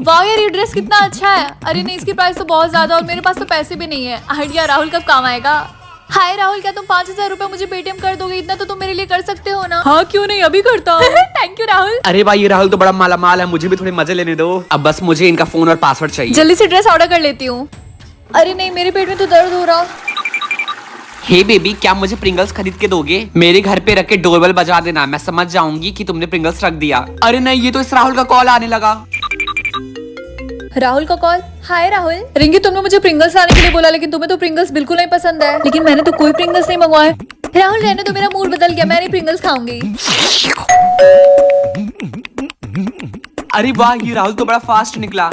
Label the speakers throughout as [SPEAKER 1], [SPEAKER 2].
[SPEAKER 1] वाह यार, ये ड्रेस कितना अच्छा है। अरे नहीं, इसकी प्राइस तो बहुत ज्यादा और मेरे पास तो पैसे भी नहीं है। आइडिया राहुल कब काम आएगा। हाय राहुल, क्या तुम 5,000 रुपए मुझे पेटीएम कर दोगे? इतना तो तुम मेरे लिए कर सकते हो ना। हाँ क्यों नहीं, अभी करता हूँ। Thank you Rahul.
[SPEAKER 2] अरे भाई, ये राहुल तो बड़ा माला माल है, मुझे भी थोड़े मजे लेने दो। अब बस मुझे इनका फोन और पासवर्ड चाहिए।
[SPEAKER 1] जल्दी से ड्रेस ऑर्डर कर लेती हूँ। अरे नहीं, मेरे पेट में तो दर्द हो रहा।
[SPEAKER 2] हे बेबी, क्या मुझे प्रिंगल्स खरीद के दोगे? मेरे घर पे रख के डोरबेल बजा देना, मैं समझ जाऊंगी कि तुमने प्रिंगल्स रख दिया। अरे नहीं, ये तो इस राहुल का कॉल आने लगा।
[SPEAKER 1] राहुल का कॉल। हाय राहुल। रिंकी, तुमने मुझे प्रिंगल्स लाने के लिए बोला, लेकिन तुम्हें तो प्रिंगल्स बिल्कुल नहीं पसंद है। लेकिन मैंने तो कोई प्रिंगल्स नहीं मंगवाए। राहुल रहने तो, मेरा मूड बदल गया, मैं नहीं प्रिंगल्स खाऊंगी।
[SPEAKER 2] अरे वाह, ये राहुल तो बड़ा फास्ट निकला।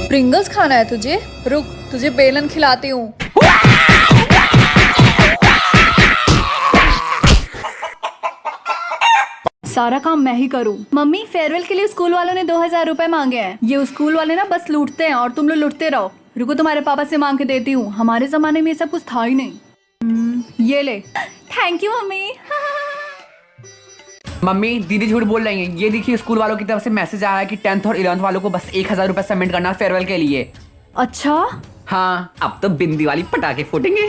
[SPEAKER 1] प्रिंगल्स खाना है तुझे? रुक, तुझे बेलन खिलाती हूँ। सारा काम मैं ही करूँ। मम्मी, फेयरवेल के लिए स्कूल वालों ने 2,000 रुपए मांगे हैं। ये स्कूल वाले ना बस लूटते हैं और तुम लोग लुटते रहो। रुको, तुम्हारे पापा से मांग के देती हूँ। हमारे जमाने में ये सब कुछ था ही नहीं। ये ले। Thank you mummy.
[SPEAKER 2] मम्मी, दीदी झूठ बोल रही है। ये देखिए, स्कूल वालों की तरफ से मैसेज आया है कि 10th और 11th वालों को बस 1,000 रुपए सबमिट करना फेयरवेल के लिए।
[SPEAKER 1] अच्छा,
[SPEAKER 2] हाँ, अब तो बिंदी वाली पटाखे फूटेंगे।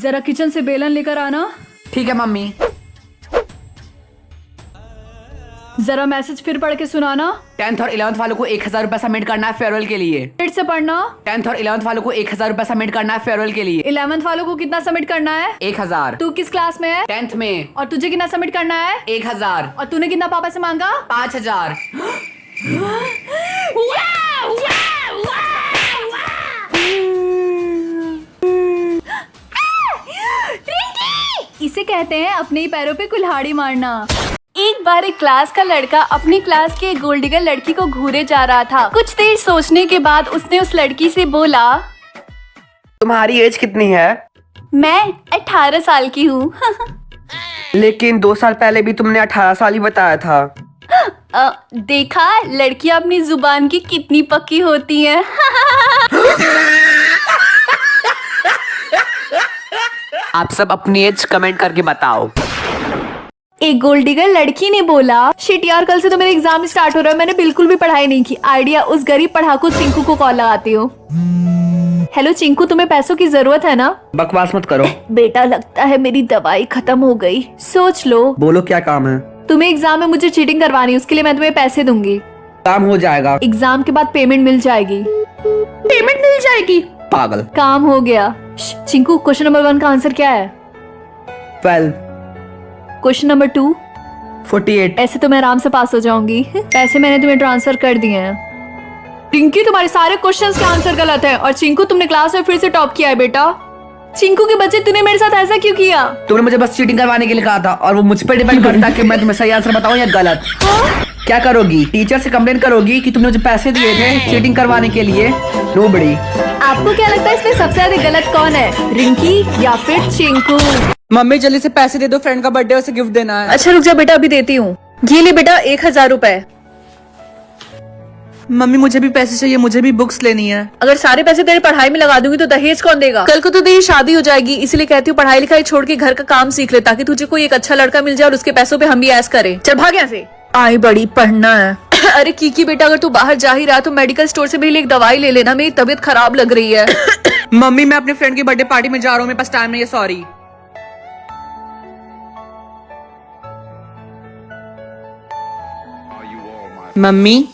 [SPEAKER 1] जरा किचन से बेलन लेकर आना।
[SPEAKER 2] ठीक है मम्मी।
[SPEAKER 1] जरा मैसेज फिर पढ़ के सुनाना।
[SPEAKER 2] 10th और 11th वालों को 1,000 रुपए सबमिट करना है फेयरवेल के लिए।
[SPEAKER 1] फिर से पढ़ना।
[SPEAKER 2] 10th और 11th वालों को 1,000 रुपए सबमिट करना है फेयरवेल के लिए।
[SPEAKER 1] 11th वालों को कितना सबमिट करना है?
[SPEAKER 2] 1,000।
[SPEAKER 1] तू किस क्लास में है?
[SPEAKER 2] 10th में।
[SPEAKER 1] और तुझे कितना सबमिट करना है?
[SPEAKER 2] 1,000।
[SPEAKER 1] और तूने कितना पापा से मांगा?
[SPEAKER 2] 5,000।
[SPEAKER 1] इसे कहते हैं अपने ही पैरों पे कुल्हाड़ी मारना। एक बार एक क्लास का लड़का अपनी क्लास के एक गोल्ड डिगर लड़की को घूरे जा रहा था। कुछ देर सोचने के बाद उसने उस लड़की से बोला,
[SPEAKER 2] तुम्हारी एज कितनी है?
[SPEAKER 1] मैं 18 साल की हूँ।
[SPEAKER 2] लेकिन 2 साल पहले भी तुमने 18 साल ही बताया था।
[SPEAKER 1] देखा, लड़कियां अपनी जुबान की कितनी पक्की होती हैं।
[SPEAKER 2] आप सब अपनी एज कमेंट करके बताओ।
[SPEAKER 1] एक गोल्ड डिगर लड़की ने बोला, शिट यार, कल से तो मेरे एग्जाम स्टार्ट हो रहा है, मैंने बिल्कुल भी पढ़ाई नहीं की। आइडिया, उस गरीब पढ़ाकू चिंकू को कॉल लगाती हूँ। हेलो चिंकू, तुम्हें पैसों की जरूरत है ना?
[SPEAKER 2] बकवास मत करो।
[SPEAKER 1] बेटा, लगता है मेरी दवाई खत्म हो गई। सोच लो।
[SPEAKER 2] बोलो, क्या काम है?
[SPEAKER 1] तुम्हें एग्जाम में मुझे चीटिंग करवानी, उसके लिए मैं तुम्हें पैसे दूंगी।
[SPEAKER 2] काम हो जाएगा।
[SPEAKER 1] एग्जाम के बाद पेमेंट मिल जाएगी। पेमेंट मिल जाएगी?
[SPEAKER 2] पागल।
[SPEAKER 1] काम हो गया। चिंकू, क्वेश्चन नंबर 1 का आंसर क्या है?
[SPEAKER 2] 12।
[SPEAKER 1] Question number 2?
[SPEAKER 2] 48।
[SPEAKER 1] ऐसे तो मैं आराम से पास हो जाऊंगी। पैसे मैंने तुम्हें ट्रांसफर कर दिए हैं। चिंकी, तुम्हारे सारे क्वेश्चंस के आंसर गलत है। और चिंकू, तुमने क्लास में फिर से टॉप किया है बेटा। चिंकू के बच्चे, तूने मेरे साथ ऐसा क्यों किया?
[SPEAKER 2] तुमने मुझे बस चीटिंग करवाने के लिए कहा था और वो मुझ पर डिपेंड करता कि मैं तुम्हें सही आंसर बताऊं या गलत। क्या करोगी? टीचर से कंप्लेन करोगी कि तुमने मुझे पैसे दिए थे चीटिंग करवाने के लिए? नोबडी।
[SPEAKER 1] आपको क्या लगता है इसमें सबसे ज्यादा गलत कौन है, रिंकी या फिर चिंकू?
[SPEAKER 3] मम्मी, जल्दी से पैसे दे दो, फ्रेंड का बर्थडे, उसे गिफ्ट देना है।
[SPEAKER 1] अच्छा रुक जा बेटा, अभी देती हूँ। ये ले बेटा, 1,000 रुपए।
[SPEAKER 3] मम्मी, मुझे भी पैसे चाहिए, मुझे भी बुक्स लेनी है।
[SPEAKER 1] अगर सारे पैसे तेरी पढ़ाई में लगा दूंगी तो दहेज कौन देगा? कल को तो तेरी शादी हो जाएगी, इसलिए कहती हूँ पढ़ाई लिखाई छोड़ के घर का काम सीख ले, ताकि तुझे कोई एक अच्छा लड़का मिल जाए और उसके पैसों पे हम भी ऐश करें। चल भाग यहाँ से। आई बड़ी, पढ़ना है। अरे कीकी बेटा, अगर तू बाहर जा ही रहा तो मेडिकल स्टोर से भी एक दवाई ले लेना, मेरी तबीयत खराब लग रही है।
[SPEAKER 3] मम्मी, मैं अपने फ्रेंड की बर्थडे पार्टी में जा रहा हूँ, मेरे पास टाइम नहीं है, सॉरी। मम्मी।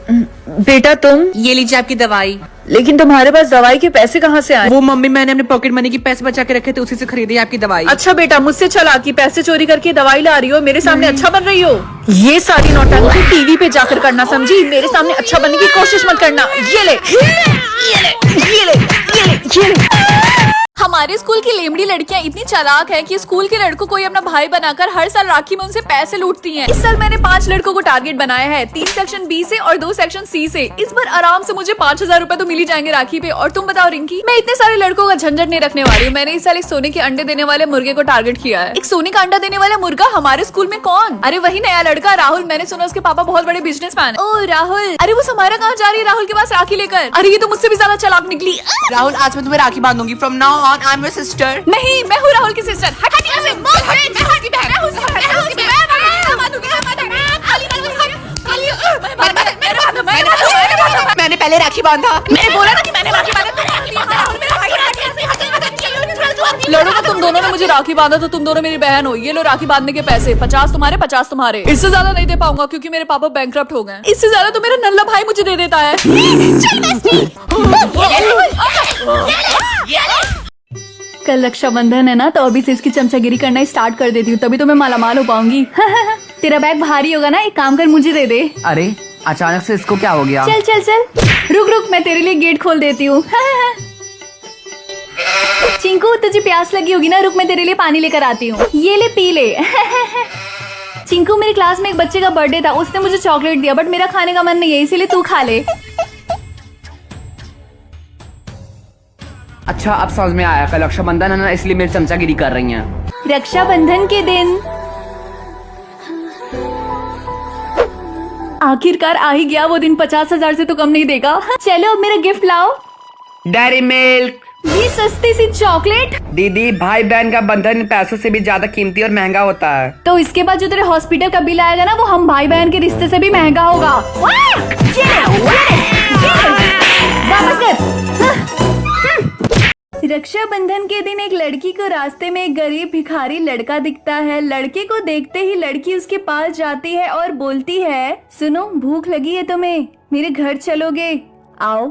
[SPEAKER 1] बेटा तुम,
[SPEAKER 3] ये लीजिए आपकी दवाई।
[SPEAKER 1] लेकिन तुम्हारे पास दवाई के पैसे कहाँ से आए?
[SPEAKER 3] वो मम्मी, मैंने अपने पॉकेट मनी की पैसे बचा के रखे थे, उसी से खरीदी आपकी दवाई।
[SPEAKER 1] अच्छा बेटा, मुझसे चालाकी, पैसे चोरी करके दवाई ला रही हो, मेरे सामने अच्छा बन रही हो। ये सारी नौटंकी टीवी पे जाकर करना, समझी? मेरे सामने अच्छा बनने की कोशिश मत करना। ये ले, ये ले, ये ले, ये ले, ये ले। हमारे स्कूल की लेमड़ी लड़कियां इतनी चालाक हैं कि स्कूल के लड़कों को ही अपना भाई बनाकर हर साल राखी में उनसे पैसे लूटती हैं। इस साल मैंने 5 लड़कों को टारगेट बनाया है, 3 सेक्शन बी से और 2 सेक्शन सी से। इस बार आराम से मुझे 5,000 रुपए तो मिल ही जाएंगे राखी पे। और तुम बताओ रिंकी, मैं इतने सारे लड़कों का झंझट नहीं रखने वाली हूँ। मैंने इस साल एक सोने के अंडे देने वाले मुर्गे को टारगेट किया है। एक सोने का अंडा देने वाला मुर्गा हमारे स्कूल में कौन? अरे वही नया लड़का राहुल, मैंने सुना उसके पापा बहुत बड़े बिजनेसमैन। ओ राहुल, अरे वो समारा कहाँ जा रही है राहुल के पास राखी लेकर? अरे ये तो मुझसे भी ज्यादा चालाक निकली।
[SPEAKER 3] राहुल, आज मैं तुम्हें राखी बांधूंगी। From now on I am your sister.
[SPEAKER 1] नहीं, मैं हूँ राहुल की सिस्टर। हट यहाँ से।
[SPEAKER 3] पहले राखी बांधा।
[SPEAKER 1] मैंने बोला ना कि मैंने राखी बांधा, तूने राखी बांधा और मेरा भाई लड़ो ना, तुम दोनों ने मुझे राखी बांधा तो तुम दोनों मेरी बहन हो। ये लो राखी बांधने के पैसे, 50 तुम्हारे 50 तुम्हारे। इससे ज्यादा नहीं दे पाऊंगा क्योंकि मेरे पापा बैंकक्रप्ट हो गए। इससे ज्यादा तो मेरा नल्ला भाई मुझे दे देता है। कल रक्षाबंधन है ना, तो अभी से इसकी चमचागिरी करना स्टार्ट कर देती हूँ, तभी तो मैं मालामाल हो पाऊंगी। तेरा बैग भारी होगा ना, एक काम कर मुझे दे दे।
[SPEAKER 2] अरे अचानक से इसको क्या हो गया?
[SPEAKER 1] चल चल चल, रुक रुक, मैं तेरे लिए गेट खोल देती हूँ। चिंकू तुझे प्यास लगी होगी ना, रुक मैं तेरे लिए पानी लेकर आती हूँ। ये ले पी ले। चिंकू मेरी क्लास में एक बच्चे का बर्थडे था, उसने मुझे चॉकलेट दिया, बट मेरा खाने का मन नहीं है, इसीलिए तू खा ले।
[SPEAKER 2] अच्छा अब समझ में आया, कल रक्षाबंधन है ना, इसलिए मेरी चमचागिरी कर रही हैं।
[SPEAKER 1] रक्षाबंधन के दिन आखिरकार आ ही गया वो दिन, 50,000 से तो कम नहीं देगा। चलो अब मेरा गिफ्ट लाओ।
[SPEAKER 2] Dairy milk.
[SPEAKER 1] ये सस्ती सी चॉकलेट।
[SPEAKER 2] दीदी भाई बहन का बंधन पैसों से भी ज्यादा कीमती और महंगा होता है।
[SPEAKER 1] तो इसके बाद जो तेरे हॉस्पिटल का बिल आएगा ना, वो हम भाई बहन के रिश्ते से भी महंगा होगा। रक्षाबंधन के दिन एक लड़की को रास्ते में एक गरीब भिखारी लड़का दिखता है। लड़के को देखते ही लड़की उसके पास जाती है और बोलती है, सुनो भूख लगी है तुम्हें, मेरे घर चलोगे? आओ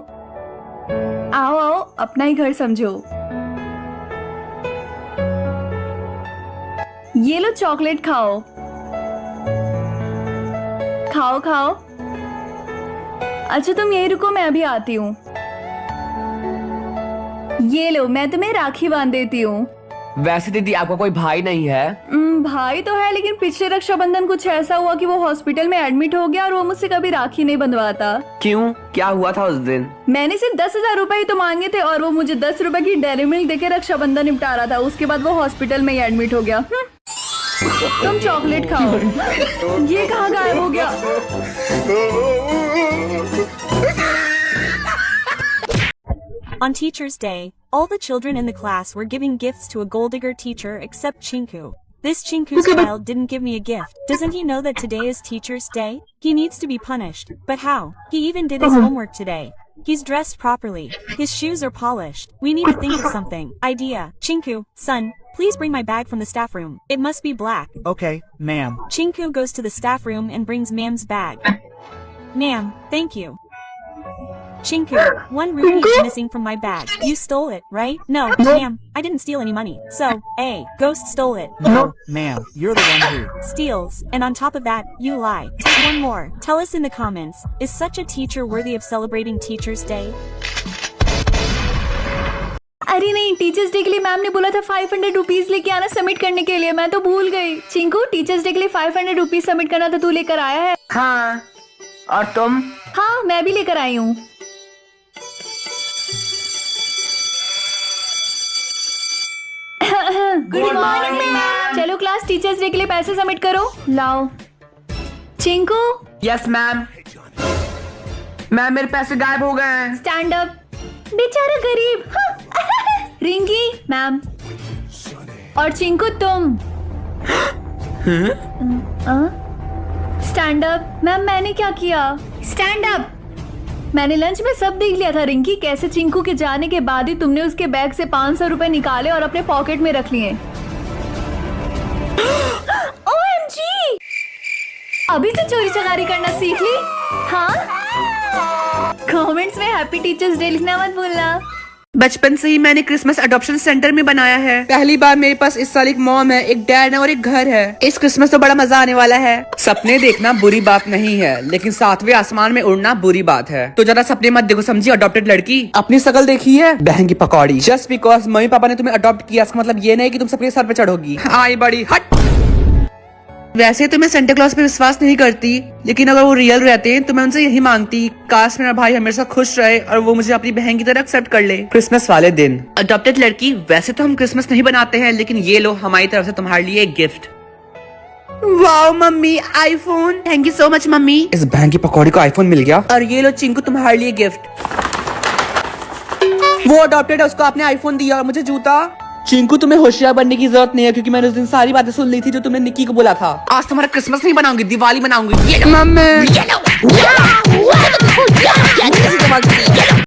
[SPEAKER 1] आओ आओ, अपना ही घर समझो। ये लो चॉकलेट खाओ खाओ खाओ। अच्छा तुम यही रुको, मैं अभी आती हूँ। ये लो, मैं तुम्हें राखी बांध देती हूँ।
[SPEAKER 2] वैसे दीदी आपका कोई भाई नहीं है?
[SPEAKER 1] भाई तो है, लेकिन पिछले रक्षाबंधन कुछ ऐसा हुआ कि वो हॉस्पिटल में एडमिट हो गया और वो मुझसे कभी राखी नहीं बंधवाता।
[SPEAKER 2] क्यों, क्या हुआ था उस दिन?
[SPEAKER 1] मैंने सिर्फ 10,000 रुपए ही तो मांगे थे और वो मुझे 10 रुपए की डेयरी मिल्क देके रक्षाबंधन निपटा रहा था। उसके बाद वो हॉस्पिटल में ही एडमिट हो गया। तुम चॉकलेट खाओ। ये कहाँ गायब हो गया?
[SPEAKER 4] On Teacher's Day, all the children in the class were giving gifts to a gold digger teacher except Chinku. This Chinku's child didn't give me a gift. Doesn't he know that today is Teacher's Day? He needs to be punished. But how? He even did his homework today. He's dressed properly. His shoes are polished. We need to think of something. Idea. Chinku, son, please bring my bag from the staff room. It must be black.
[SPEAKER 5] Okay, ma'am.
[SPEAKER 4] Chinku goes to the staff room and brings Ma'am's bag. Ma'am, thank you. Chinku, one rupee is missing from my bag. You stole it, right? No, ma'am, I didn't steal any money. So, A, Ghost stole it.
[SPEAKER 5] No, ma'am. You're the one who.
[SPEAKER 4] Steals, and on top of that, you lie. Take one more. Tell us in the comments, is such a teacher worthy of celebrating Teacher's Day?
[SPEAKER 1] अरे नहीं, teachers day के लिए ma'am ने बोला था 500 rupees लेके आना submit करने के लिए, मैं तो भूल गई। चिंकू, टीचर्स डे के लिए 500 रुपीज सबमिट करना था, तू लेकर आया है?
[SPEAKER 2] हाँ, और तुम?
[SPEAKER 1] हाँ, मैं भी लेकर आई हूँ। Good morning ma'am. चलो क्लास, टीचर्स डे के लिए पैसे सबमिट करो। लाओ। चिंकू।
[SPEAKER 2] Yes ma'am. मैम मेरे पैसे गायब हो गए हैं।
[SPEAKER 1] Stand up. बेचारा गरीब। रिंकी मैम। और चिंकू तुम। Stand up. मैम मैंने क्या किया? Stand up. मैंने लंच में सब देख लिया था रिंकी, कैसे चिंकू के जाने के बाद ही तुमने उसके बैग से 500 रुपए निकाले और अपने पॉकेट में रख लिए। OMG! अभी से चोरी चकारी करना सीख ली? हाँ? कमेंट्स में हैप्पी टीचर्स डे लिखना मत भूलना।
[SPEAKER 3] बचपन से ही मैंने क्रिसमस अडॉप्शन सेंटर में बनाया है। पहली बार मेरे पास इस साल एक मॉम है, एक डैड है और एक घर है। इस क्रिसमस तो बड़ा मजा आने वाला है। सपने देखना बुरी बात नहीं है, लेकिन 7वें आसमान में उड़ना बुरी बात है। तो जरा सपने मत देखो, समझी? अडॉप्टेड लड़की अपनी शकल देखी है, बहन की पकौड़ी। जस्ट बिकॉज मम्मी पापा ने तुम्हें अडॉप्ट किया, इसका मतलब ये नहीं कि तुम सबके सर पे चढ़ोगी। आई बड़ी हट। वैसे तो मैं सेंटा क्लॉज पे विश्वास नहीं करती, लेकिन अगर वो रियल रहते हैं तो मैं उनसे यही मांगती, काश मेरा भाई हमेशा खुश रहे और वो मुझे अपनी बहन की तरह एक्सेप्ट कर ले। क्रिसमस वाले दिन अडॉप्टेड लड़की, वैसे तो हम क्रिसमस नहीं बनाते हैं, लेकिन ये लो हमारी तरफ से तुम्हारे लिए एक gift. Wow mummy, iPhone. Thank you so much mummy. इस बहन की पकौड़ी को आईफोन मिल गया। और ये लो चिंकू, तुम्हारे लिए गिफ्ट। वो अडॉप्टेड है, उसको आपने आईफोन दिया और मुझे जूता। चिंकू, तुम्हें होशियार बनने की जरूरत नहीं है, क्योंकि मैंने उस दिन सारी बातें सुन ली थी जो तुमने निक्की को बोला था। आज तुम्हारा क्रिसमस नहीं बनाऊंगी, दिवाली बनाऊंगी। ये मम्मी।